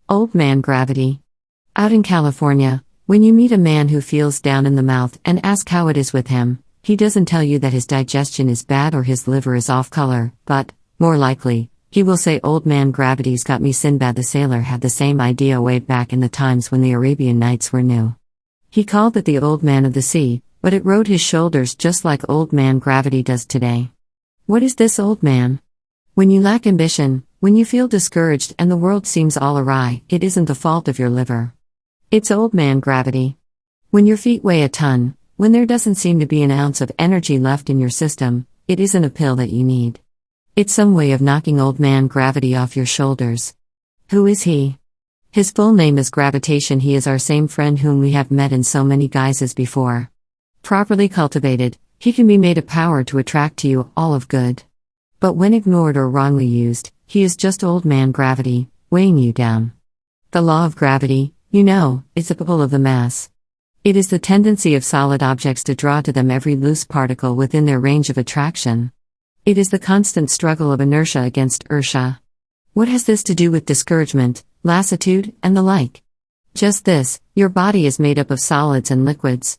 Old man gravity. Out in California, when you meet a man who feels down in the mouth and ask how it is with him, he doesn't tell you that his digestion is bad or his liver is off color, but, more likely, he will say old man gravity's got me. Sinbad the sailor had the same idea way back in the times when the Arabian Nights were new. He called it the old man of the sea, but it rode his shoulders just like old man gravity does today. What is this old man? When you lack ambition, when you feel discouraged and the world seems all awry, it isn't the fault of your liver. It's old man gravity. When your feet weigh a ton, when there doesn't seem to be an ounce of energy left in your system, it isn't a pill that you need. It's some way of knocking old man gravity off your shoulders. Who is he? His full name is gravitation. He is our same friend whom we have met in so many guises before. Properly cultivated, he can be made a power to attract to you all of good. But when ignored or wrongly used, he is just old man gravity, weighing you down. The law of gravity, is the pull of the mass. It is the tendency of solid objects to draw to them every loose particle within their range of attraction. It is the constant struggle of inertia against inertia. What has this to do with discouragement, lassitude, and the like? Just this: your body is made up of solids and liquids.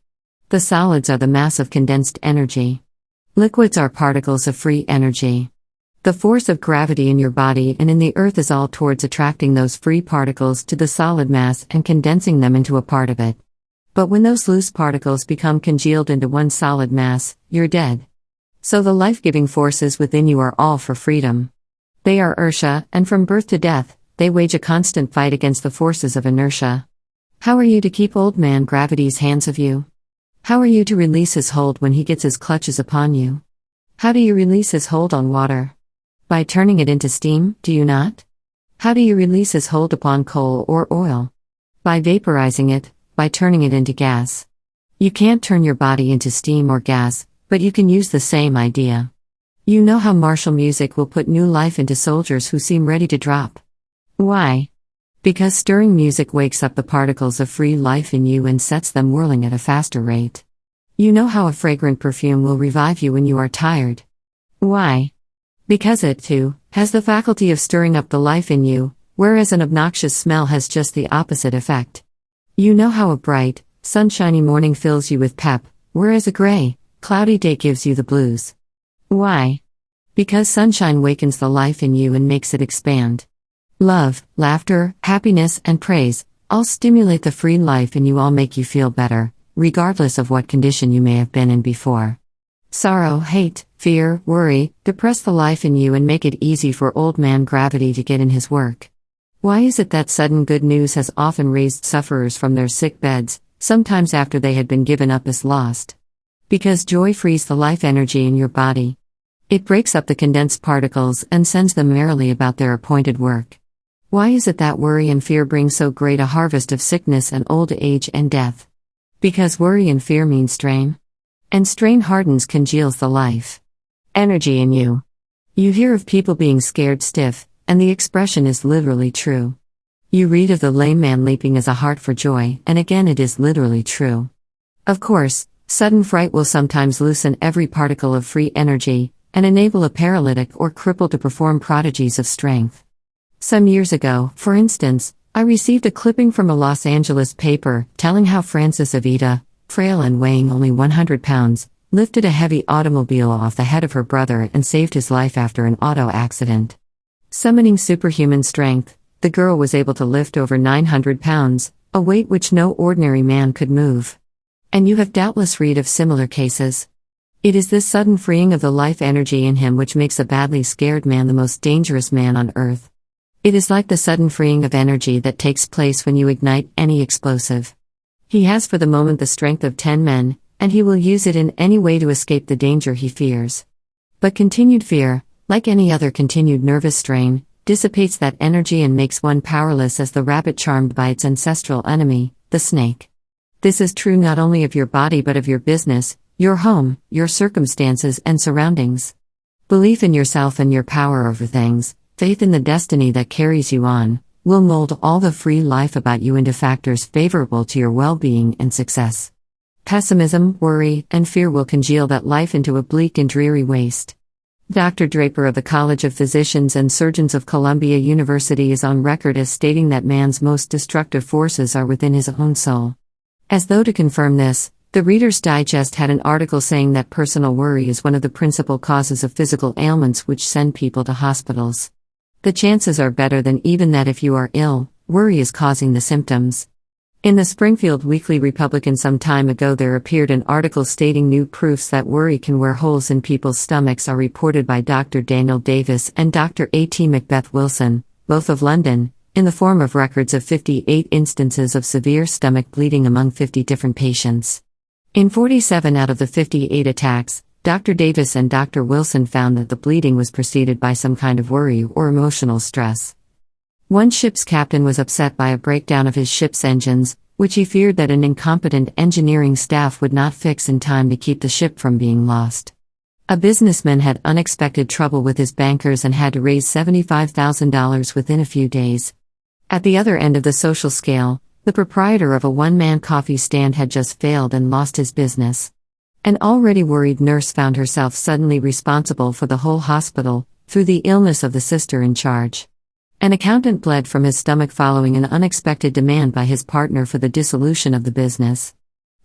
The solids are the mass of condensed energy. Liquids are particles of free energy. The force of gravity in your body and in the earth is all towards attracting those free particles to the solid mass and condensing them into a part of it. But when those loose particles become congealed into one solid mass, you're dead. So the life-giving forces within you are all for freedom. They are inertia, and from birth to death, they wage a constant fight against the forces of inertia. How are you to keep old man gravity's hands of you? How are you to release his hold when he gets his clutches upon you? How do you release his hold on water? By turning it into steam, do you not? How do you release his hold upon coal or oil? By vaporizing it, by turning it into gas. You can't turn your body into steam or gas, but you can use the same idea. You know how martial music will put new life into soldiers who seem ready to drop. Why? Because stirring music wakes up the particles of free life in you and sets them whirling at a faster rate. You know how a fragrant perfume will revive you when you are tired. Why? Because it, too, has the faculty of stirring up the life in you, whereas an obnoxious smell has just the opposite effect. You know how a bright, sunshiny morning fills you with pep, whereas a gray, cloudy day gives you the blues. Why? Because sunshine wakens the life in you and makes it expand. Love, laughter, happiness, and praise all stimulate the free life in you, all make you feel better, regardless of what condition you may have been in before. Sorrow, hate, fear, worry, depress the life in you and make it easy for old man gravity to get in his work. Why is it that sudden good news has often raised sufferers from their sick beds, sometimes after they had been given up as lost? Because joy frees the life energy in your body. It breaks up the condensed particles and sends them merrily about their appointed work. Why is it that worry and fear bring so great a harvest of sickness and old age and death? Because worry and fear mean strain. And strain hardens, congeals the life energy in you. You hear of people being scared stiff, and the expression is literally true. You read of the lame man leaping as a hart for joy, and again it is literally true. Of course, sudden fright will sometimes loosen every particle of free energy, and enable a paralytic or cripple to perform prodigies of strength. Some years ago, for instance, I received a clipping from a Los Angeles paper telling how Frances Avita, frail and weighing only 100 pounds, lifted a heavy automobile off the head of her brother and saved his life after an auto accident. Summoning superhuman strength, the girl was able to lift over 900 pounds, a weight which no ordinary man could move. And you have doubtless read of similar cases. It is this sudden freeing of the life energy in him which makes a badly scared man the most dangerous man on earth. It is like the sudden freeing of energy that takes place when you ignite any explosive. He has for the moment the strength of 10 men, and he will use it in any way to escape the danger he fears. But continued fear, like any other continued nervous strain, dissipates that energy and makes one powerless as the rabbit charmed by its ancestral enemy, the snake. This is true not only of your body but of your business, your home, your circumstances and surroundings. Belief in yourself and your power over things, faith in the destiny that carries you on, will mold all the free life about you into factors favorable to your well-being and success. Pessimism, worry, and fear will congeal that life into a bleak and dreary waste. Dr. Draper of the College of Physicians and Surgeons of Columbia University is on record as stating that man's most destructive forces are within his own soul. As though to confirm this, the Reader's Digest had an article saying that personal worry is one of the principal causes of physical ailments which send people to hospitals. The chances are better than even that if you are ill, worry is causing the symptoms. In the Springfield Weekly Republican some time ago there appeared an article stating new proofs that worry can wear holes in people's stomachs are reported by Dr. Daniel Davis and Dr. A.T. Macbeth Wilson, both of London, in the form of records of 58 instances of severe stomach bleeding among 50 different patients. In 47 out of the 58 attacks, Dr. Davis and Dr. Wilson found that the bleeding was preceded by some kind of worry or emotional stress. One ship's captain was upset by a breakdown of his ship's engines, which he feared that an incompetent engineering staff would not fix in time to keep the ship from being lost. A businessman had unexpected trouble with his bankers and had to raise $75,000 within a few days. At the other end of the social scale, the proprietor of a one-man coffee stand had just failed and lost his business. An already worried nurse found herself suddenly responsible for the whole hospital, through the illness of the sister in charge. An accountant bled from his stomach following an unexpected demand by his partner for the dissolution of the business.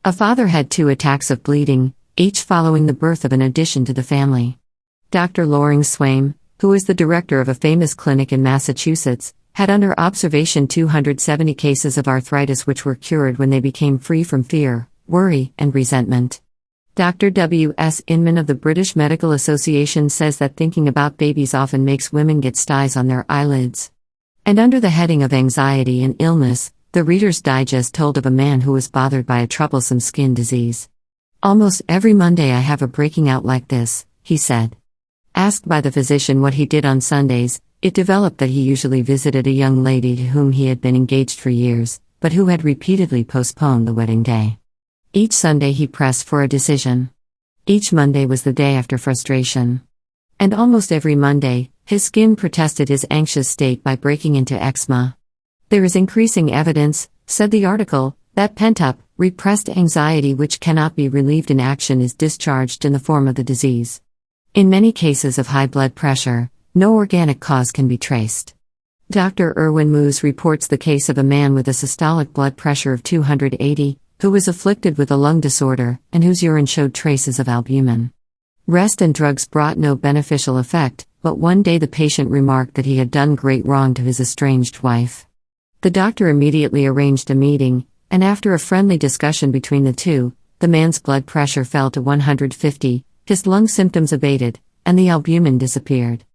A father had 2 attacks of bleeding, each following the birth of an addition to the family. Dr. Loring Swaim, who is the director of a famous clinic in Massachusetts, had under observation 270 cases of arthritis which were cured when they became free from fear, worry, and resentment. Dr. W. S. Inman of the British Medical Association says that thinking about babies often makes women get styes on their eyelids. And under the heading of anxiety and illness, the Reader's Digest told of a man who was bothered by a troublesome skin disease. "Almost every Monday I have a breaking out like this," he said. Asked by the physician what he did on Sundays, it developed that he usually visited a young lady to whom he had been engaged for years, but who had repeatedly postponed the wedding day. Each Sunday he pressed for a decision. Each Monday was the day after frustration. And almost every Monday, his skin protested his anxious state by breaking into eczema. There is increasing evidence, said the article, that pent-up, repressed anxiety which cannot be relieved in action is discharged in the form of the disease. In many cases of high blood pressure, no organic cause can be traced. Dr. Irwin Moose reports the case of a man with a systolic blood pressure of 280, who was afflicted with a lung disorder, and whose urine showed traces of albumin. Rest and drugs brought no beneficial effect, but one day the patient remarked that he had done great wrong to his estranged wife. The doctor immediately arranged a meeting, and after a friendly discussion between the two, the man's blood pressure fell to 150, his lung symptoms abated, and the albumin disappeared.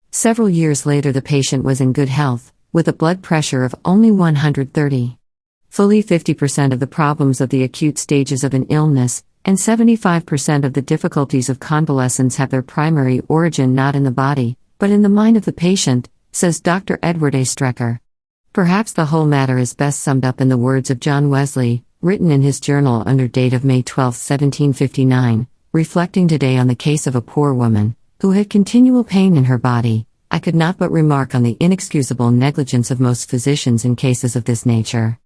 Several years later the patient was in good health, with a blood pressure of only 130. Fully 50% of the problems of the acute stages of an illness, and 75% of the difficulties of convalescence have their primary origin not in the body, but in the mind of the patient, says Dr. Edward A. Strecker. Perhaps the whole matter is best summed up in the words of John Wesley, written in his journal under date of May 12, 1759, reflecting today on the case of a poor woman, who had continual pain in her body. "I could not but remark on the inexcusable negligence of most physicians in cases of this nature.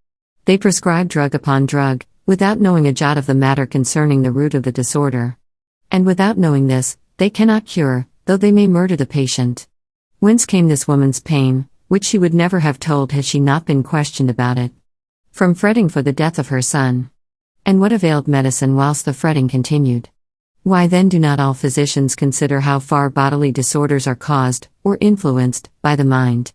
They prescribe drug upon drug, without knowing a jot of the matter concerning the root of the disorder. And without knowing this, they cannot cure, though they may murder the patient." Whence came this woman's pain, which she would never have told had she not been questioned about it? From fretting for the death of her son. And what availed medicine whilst the fretting continued? Why then do not all physicians consider how far bodily disorders are caused, or influenced, by the mind?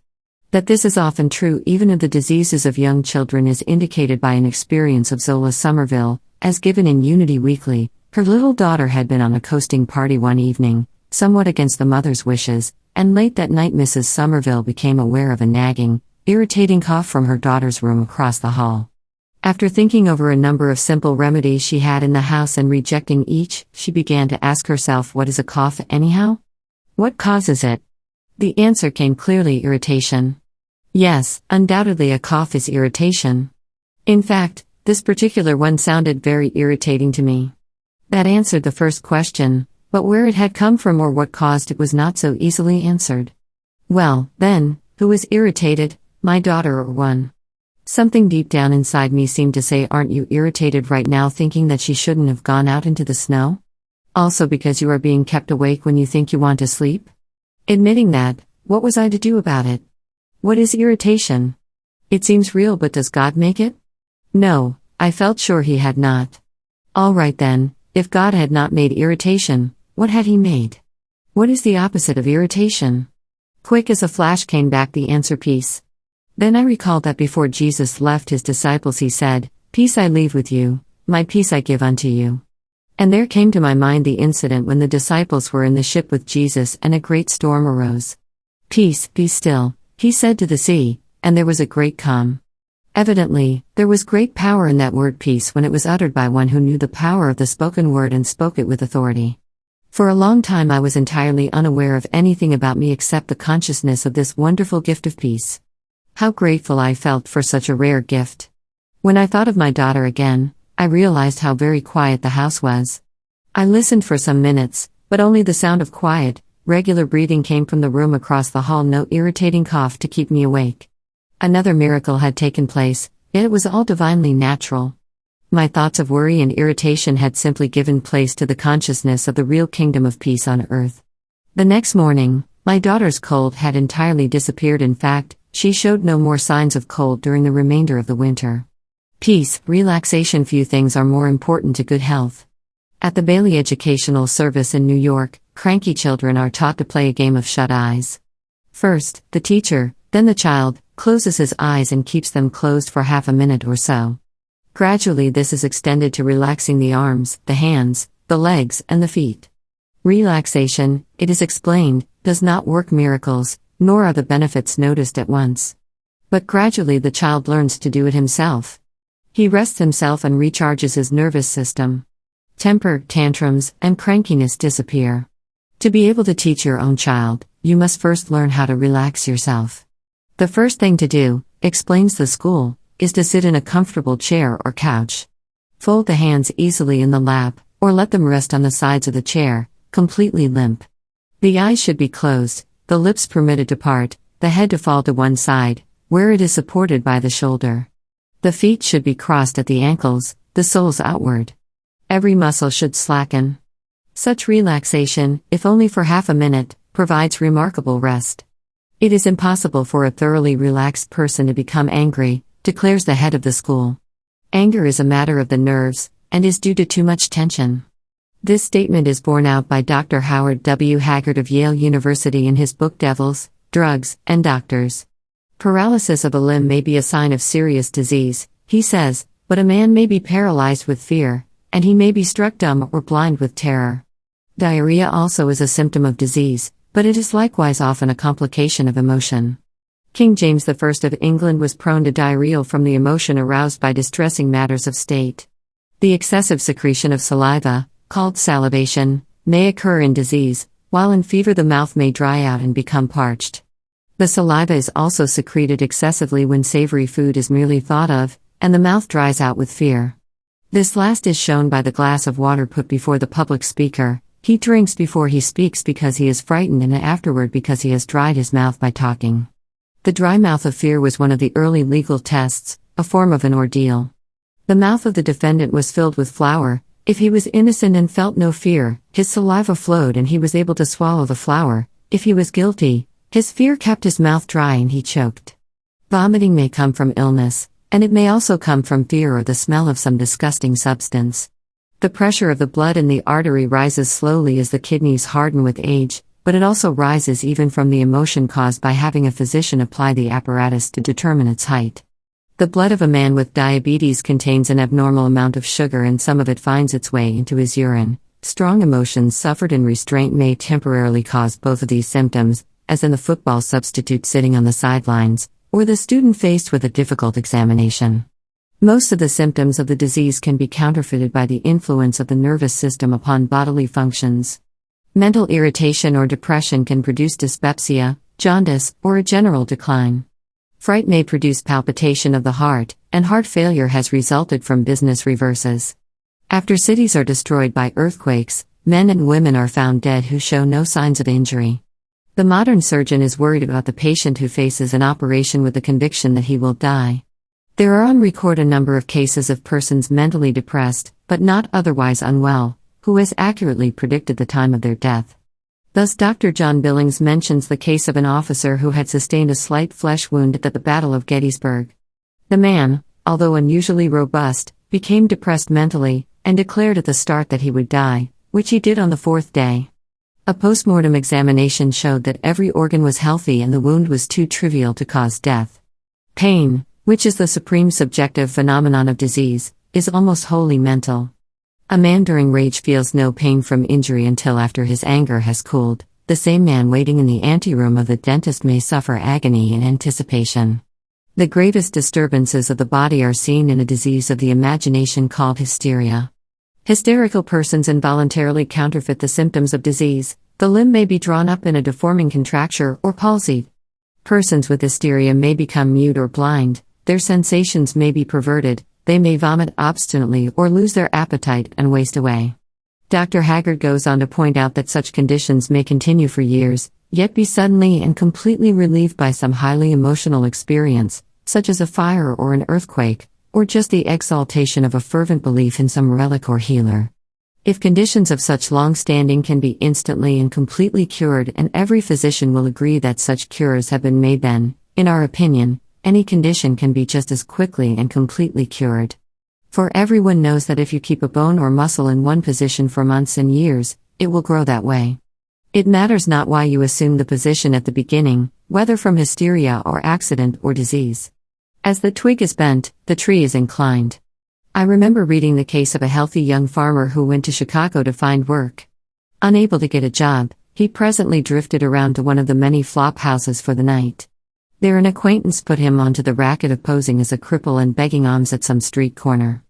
That this is often true even of the diseases of young children is indicated by an experience of Zola Somerville, as given in Unity Weekly. Her little daughter had been on a coasting party one evening, somewhat against the mother's wishes, and late that night Mrs. Somerville became aware of a nagging, irritating cough from her daughter's room across the hall. After thinking over a number of simple remedies she had in the house and rejecting each, she began to ask herself, what is a cough anyhow? What causes it? The answer came clearly: irritation. Yes, undoubtedly a cough is irritation. In fact, this particular one sounded very irritating to me. That answered the first question, but where it had come from or what caused it was not so easily answered. Well, then, who was irritated, my daughter or one? Something deep down inside me seemed to say, aren't you irritated right now thinking that she shouldn't have gone out into the snow? Also because you are being kept awake when you think you want to sleep? Admitting that, what was I to do about it? What is irritation? It seems real, but does God make it? No, I felt sure He had not. All right then, if God had not made irritation, what had He made? What is the opposite of irritation? Quick as a flash came back the answer: peace. Then I recalled that before Jesus left His disciples He said, "Peace I leave with you, my peace I give unto you." And there came to my mind the incident when the disciples were in the ship with Jesus and a great storm arose. "Peace, be still," He said to the sea, and there was a great calm. Evidently, there was great power in that word peace when it was uttered by one who knew the power of the spoken word and spoke it with authority. For a long time I was entirely unaware of anything about me except the consciousness of this wonderful gift of peace. How grateful I felt for such a rare gift. When I thought of my daughter again, I realized how very quiet the house was. I listened for some minutes, but only the sound of quiet, regular breathing came from the room across the hall, no irritating cough to keep me awake. Another miracle had taken place, yet it was all divinely natural. My thoughts of worry and irritation had simply given place to the consciousness of the real kingdom of peace on earth. The next morning, my daughter's cold had entirely disappeared. In fact, she showed no more signs of cold during the remainder of the winter. Peace, relaxation. Few things are more important to good health. At the Bailey Educational Service in New York, cranky children are taught to play a game of shut eyes. First, the teacher, then the child, closes his eyes and keeps them closed for half a minute or so. Gradually this is extended to relaxing the arms, the hands, the legs, and the feet. Relaxation, it is explained, does not work miracles, nor are the benefits noticed at once. But gradually the child learns to do it himself. He rests himself and recharges his nervous system. Temper, tantrums, and crankiness disappear. To be able to teach your own child, you must first learn how to relax yourself. The first thing to do, explains the school, is to sit in a comfortable chair or couch. Fold the hands easily in the lap, or let them rest on the sides of the chair, completely limp. The eyes should be closed, the lips permitted to part, the head to fall to one side, where it is supported by the shoulder. The feet should be crossed at the ankles, the soles outward. Every muscle should slacken. Such relaxation, if only for half a minute, provides remarkable rest. It is impossible for a thoroughly relaxed person to become angry, declares the head of the school. Anger is a matter of the nerves, and is due to too much tension. This statement is borne out by Dr. Howard W. Haggard of Yale University in his book Devils, Drugs, and Doctors. Paralysis of a limb may be a sign of serious disease, he says, but a man may be paralyzed with fear, and he may be struck dumb or blind with terror. Diarrhea also is a symptom of disease, but it is likewise often a complication of emotion. King James I of England was prone to diarrhea from the emotion aroused by distressing matters of state. The excessive secretion of saliva, called salivation, may occur in disease, while in fever the mouth may dry out and become parched. The saliva is also secreted excessively when savory food is merely thought of, and the mouth dries out with fear. This last is shown by the glass of water put before the public speaker. He drinks before he speaks because he is frightened, and afterward because he has dried his mouth by talking. The dry mouth of fear was one of the early legal tests, a form of an ordeal. The mouth of the defendant was filled with flour. If he was innocent and felt no fear, his saliva flowed and he was able to swallow the flour. If he was guilty, his fear kept his mouth dry and he choked. Vomiting may come from illness, and it may also come from fear or the smell of some disgusting substance. The pressure of the blood in the artery rises slowly as the kidneys harden with age, but it also rises even from the emotion caused by having a physician apply the apparatus to determine its height. The blood of a man with diabetes contains an abnormal amount of sugar and some of it finds its way into his urine. Strong emotions suffered in restraint may temporarily cause both of these symptoms, as in the football substitute sitting on the sidelines, or the student faced with a difficult examination. Most of the symptoms of the disease can be counterfeited by the influence of the nervous system upon bodily functions. Mental irritation or depression can produce dyspepsia, jaundice, or a general decline. Fright may produce palpitation of the heart, and heart failure has resulted from business reverses. After cities are destroyed by earthquakes, men and women are found dead who show no signs of injury. The modern surgeon is worried about the patient who faces an operation with the conviction that he will die. There are on record a number of cases of persons mentally depressed, but not otherwise unwell, who has accurately predicted the time of their death. Thus Dr. John Billings mentions the case of an officer who had sustained a slight flesh wound at the Battle of Gettysburg. The man, although unusually robust, became depressed mentally, and declared at the start that he would die, which he did on the fourth day. A post-mortem examination showed that every organ was healthy and the wound was too trivial to cause death. Pain, which is the supreme subjective phenomenon of disease, is almost wholly mental. A man during rage feels no pain from injury until after his anger has cooled. The same man waiting in the anteroom of the dentist may suffer agony in anticipation. The gravest disturbances of the body are seen in a disease of the imagination called hysteria. Hysterical persons involuntarily counterfeit the symptoms of disease. The limb may be drawn up in a deforming contracture or palsied. Persons with hysteria may become mute or blind, their sensations may be perverted, they may vomit obstinately or lose their appetite and waste away. Dr. Haggard goes on to point out that such conditions may continue for years, yet be suddenly and completely relieved by some highly emotional experience, such as a fire or an earthquake, or just the exaltation of a fervent belief in some relic or healer. If conditions of such long standing can be instantly and completely cured, and every physician will agree that such cures have been made, then, in our opinion, any condition can be just as quickly and completely cured. For everyone knows that if you keep a bone or muscle in one position for months and years, it will grow that way. It matters not why you assume the position at the beginning, whether from hysteria or accident or disease. As the twig is bent, the tree is inclined. I remember reading the case of a healthy young farmer who went to Chicago to find work. Unable to get a job, he presently drifted around to one of the many flop houses for the night. There an acquaintance put him onto the racket of posing as a cripple and begging alms at some street corner.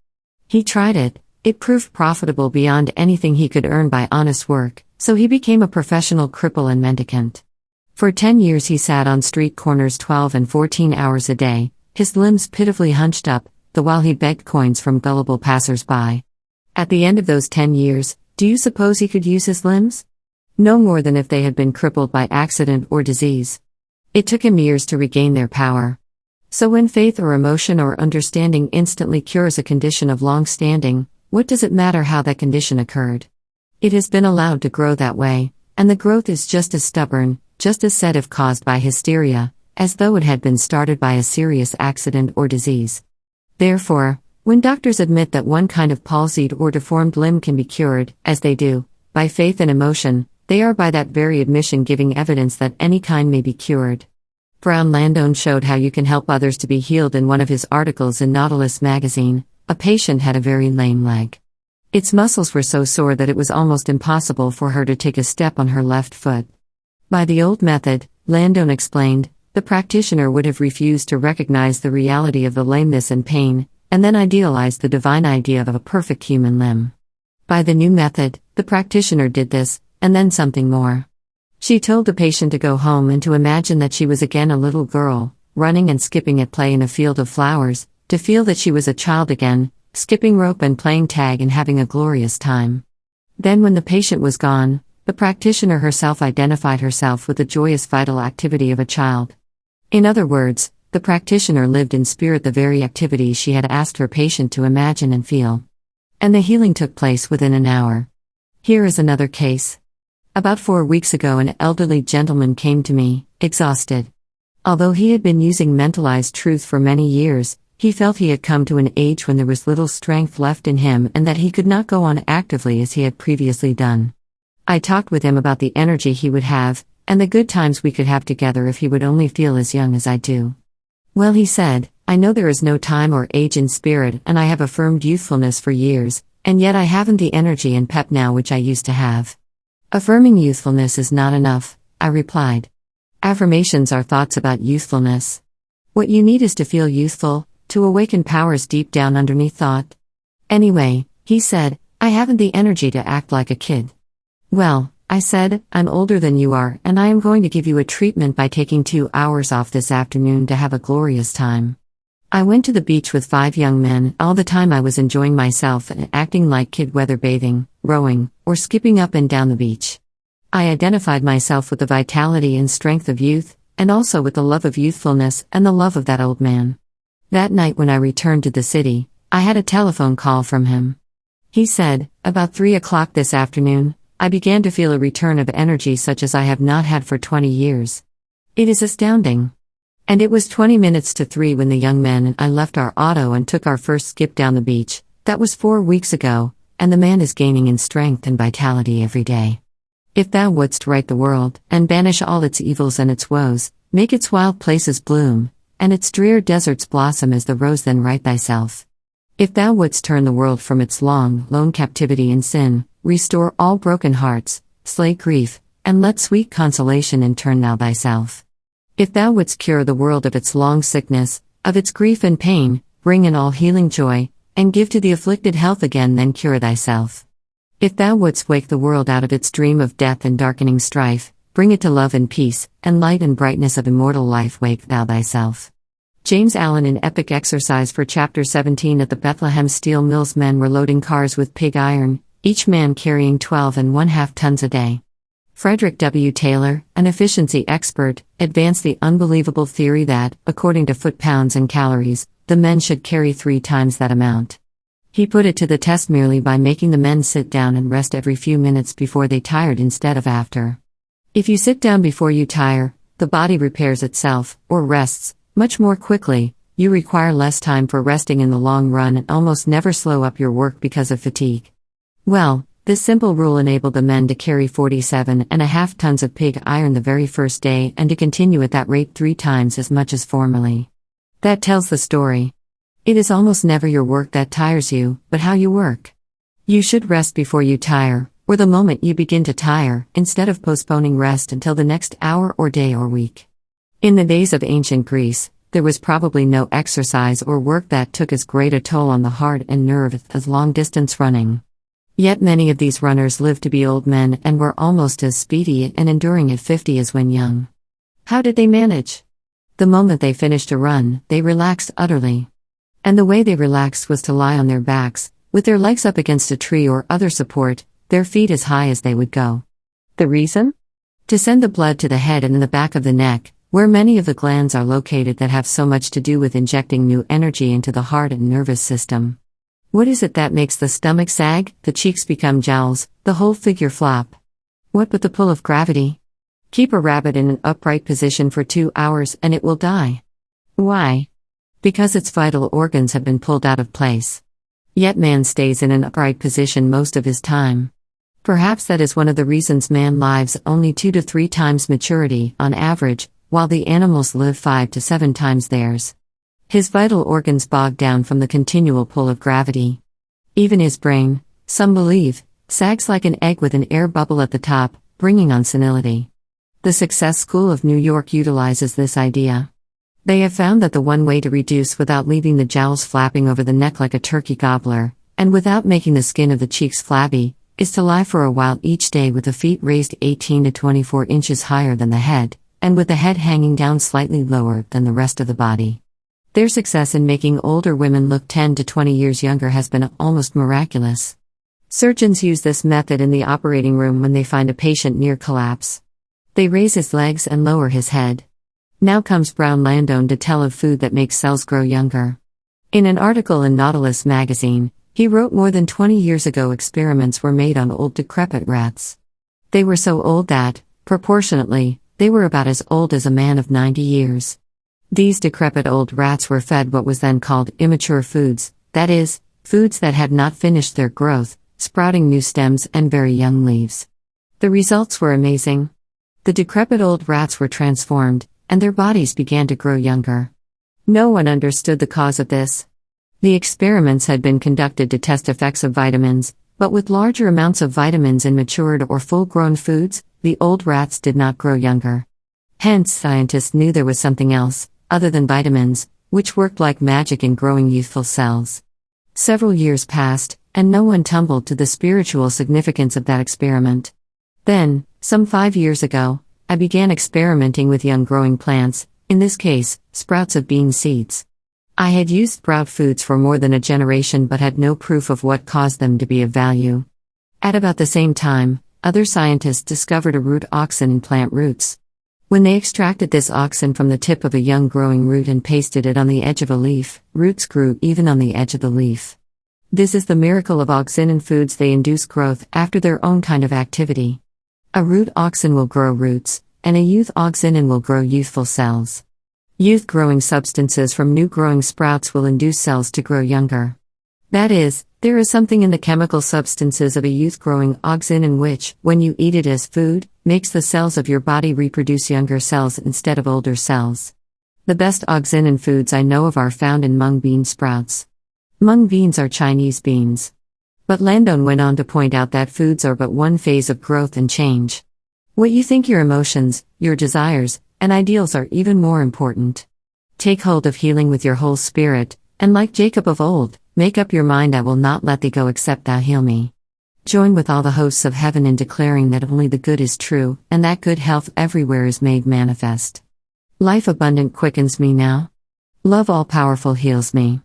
He tried it. It proved profitable beyond anything he could earn by honest work, so he became a professional cripple and mendicant. For 10 years he sat on street corners 12 and 14 hours a day, his limbs pitifully hunched up, the while he begged coins from gullible passers-by. At the end of those 10 years, do you suppose he could use his limbs? No more than if they had been crippled by accident or disease. It took him years to regain their power. So when faith or emotion or understanding instantly cures a condition of long standing, what does it matter how that condition occurred? It has been allowed to grow that way, and the growth is just as stubborn, just as set if caused by hysteria, as though it had been started by a serious accident or disease. Therefore, when doctors admit that one kind of palsied or deformed limb can be cured, as they do, by faith and emotion, they are by that very admission giving evidence that any kind may be cured. Brown Landone showed how you can help others to be healed in one of his articles in Nautilus magazine. A patient had a very lame leg. Its muscles were so sore that it was almost impossible for her to take a step on her left foot. By the old method, Landone explained, the practitioner would have refused to recognize the reality of the lameness and pain, and then idealized the divine idea of a perfect human limb. By the new method, the practitioner did this, and then something more. She told the patient to go home and to imagine that she was again a little girl, running and skipping at play in a field of flowers, to feel that she was a child again, skipping rope and playing tag and having a glorious time. Then when the patient was gone, the practitioner herself identified herself with the joyous vital activity of a child. In other words, the practitioner lived in spirit the very activity she had asked her patient to imagine and feel. And the healing took place within an hour. Here is another case. About 4 weeks ago an elderly gentleman came to me, exhausted. Although he had been using mentalized truth for many years, he felt he had come to an age when there was little strength left in him and that he could not go on actively as he had previously done. I talked with him about the energy he would have, and the good times we could have together if he would only feel as young as I do. Well, he said, I know there is no time or age in spirit and I have affirmed youthfulness for years, and yet I haven't the energy and pep now which I used to have. Affirming youthfulness is not enough, I replied. Affirmations are thoughts about youthfulness. What you need is to feel youthful, to awaken powers deep down underneath thought. Anyway, he said, I haven't the energy to act like a kid. Well, I said, I'm older than you are and I am going to give you a treatment by taking 2 hours off this afternoon to have a glorious time. I went to the beach with 5 young men. All the time I was enjoying myself and acting like kid, whether bathing, rowing, or skipping up and down the beach. I identified myself with the vitality and strength of youth, and also with the love of youthfulness and the love of that old man. That night when I returned to the city, I had a telephone call from him. He said, "About 3 o'clock this afternoon, I began to feel a return of energy such as I have not had for 20 years. It is astounding." And it was 20 minutes to 3 when the young men and I left our auto and took our first skip down the beach. That was 4 weeks ago, and the man is gaining in strength and vitality every day. If thou wouldst right the world, and banish all its evils and its woes, make its wild places bloom, and its drear deserts blossom as the rose, then right thyself. If thou wouldst turn the world from its long, lone captivity in sin, restore all broken hearts, slay grief, and let sweet consolation in turn thou thyself. If thou wouldst cure the world of its long sickness, of its grief and pain, bring in all healing joy, and give to the afflicted health again, then cure thyself. If thou wouldst wake the world out of its dream of death and darkening strife, bring it to love and peace, and light and brightness of immortal life, wake thou thyself. James Allen in Epic Exercise for Chapter 17. At the Bethlehem steel mills, men were loading cars with pig iron, each man carrying 12½ tons a day. Frederick W. Taylor, an efficiency expert, advanced the unbelievable theory that, according to foot-pounds and calories, the men should carry 3 times that amount. He put it to the test merely by making the men sit down and rest every few minutes before they tired instead of after. If you sit down before you tire, the body repairs itself, or rests, much more quickly. You require less time for resting in the long run and almost never slow up your work because of fatigue. Well, this simple rule enabled the men to carry 47½ tons of pig iron the very first day and to continue at that rate 3 times as much as formerly. That tells the story. It is almost never your work that tires you, but how you work. You should rest before you tire, or the moment you begin to tire, instead of postponing rest until the next hour or day or week. In the days of ancient Greece, there was probably no exercise or work that took as great a toll on the heart and nerve as long-distance running. Yet many of these runners lived to be old men and were almost as speedy and enduring at 50 as when young. How did they manage? The moment they finished a run, they relaxed utterly. And the way they relaxed was to lie on their backs, with their legs up against a tree or other support, their feet as high as they would go. The reason? To send the blood to the head and the back of the neck, where many of the glands are located that have so much to do with injecting new energy into the heart and nervous system. What is it that makes the stomach sag, the cheeks become jowls, the whole figure flop? What but the pull of gravity? Keep a rabbit in an upright position for 2 hours and it will die. Why? Because its vital organs have been pulled out of place. Yet man stays in an upright position most of his time. Perhaps that is one of the reasons man lives only 2 to 3 times maturity, on average, while the animals live 5 to 7 times theirs. His vital organs bog down from the continual pull of gravity. Even his brain, some believe, sags like an egg with an air bubble at the top, bringing on senility. The Success School of New York utilizes this idea. They have found that the one way to reduce without leaving the jowls flapping over the neck like a turkey gobbler, and without making the skin of the cheeks flabby, is to lie for a while each day with the feet raised 18 to 24 inches higher than the head, and with the head hanging down slightly lower than the rest of the body. Their success in making older women look 10 to 20 years younger has been almost miraculous. Surgeons use this method in the operating room when they find a patient near collapse. They raise his legs and lower his head. Now comes Brown Landone to tell of food that makes cells grow younger. In an article in Nautilus magazine, he wrote more than 20 years ago experiments were made on old decrepit rats. They were so old that, proportionately, they were about as old as a man of 90 years. These decrepit old rats were fed what was then called immature foods, that is, foods that had not finished their growth, sprouting new stems and very young leaves. The results were amazing. The decrepit old rats were transformed, and their bodies began to grow younger. No one understood the cause of this. The experiments had been conducted to test effects of vitamins, but with larger amounts of vitamins in matured or full-grown foods, the old rats did not grow younger. Hence, scientists knew there was something else, other than vitamins, which worked like magic in growing youthful cells. Several years passed, and no one tumbled to the spiritual significance of that experiment. Then, some 5 years ago, I began experimenting with young growing plants, in this case, sprouts of bean seeds. I had used sprout foods for more than a generation but had no proof of what caused them to be of value. At about the same time, other scientists discovered a root auxin in plant roots. When they extracted this auxin from the tip of a young growing root and pasted it on the edge of a leaf, roots grew even on the edge of the leaf. This is the miracle of oxen and foods. They induce growth after their own kind of activity. A root oxen will grow roots, and a youth oxen will grow youthful cells. Youth-growing substances from new-growing sprouts will induce cells to grow younger. That is, there is something in the chemical substances of a youth-growing oxen in which, when you eat it as food, makes the cells of your body reproduce younger cells instead of older cells. The best oxen foods I know of are found in mung bean sprouts. Mung beans are Chinese beans. But Landon went on to point out that foods are but one phase of growth and change. What you think, your emotions, your desires, and ideals are even more important. Take hold of healing with your whole spirit, and like Jacob of old, make up your mind, I will not let thee go except thou heal me. Join with all the hosts of heaven in declaring that only the good is true, and that good health everywhere is made manifest. Life abundant quickens me now. Love all-powerful heals me.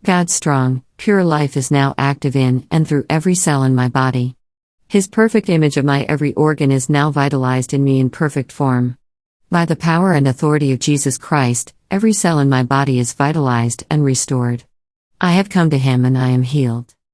God's strong, pure life is now active in and through every cell in my body. His perfect image of my every organ is now vitalized in me in perfect form. By the power and authority of Jesus Christ, every cell in my body is vitalized and restored. I have come to Him and I am healed.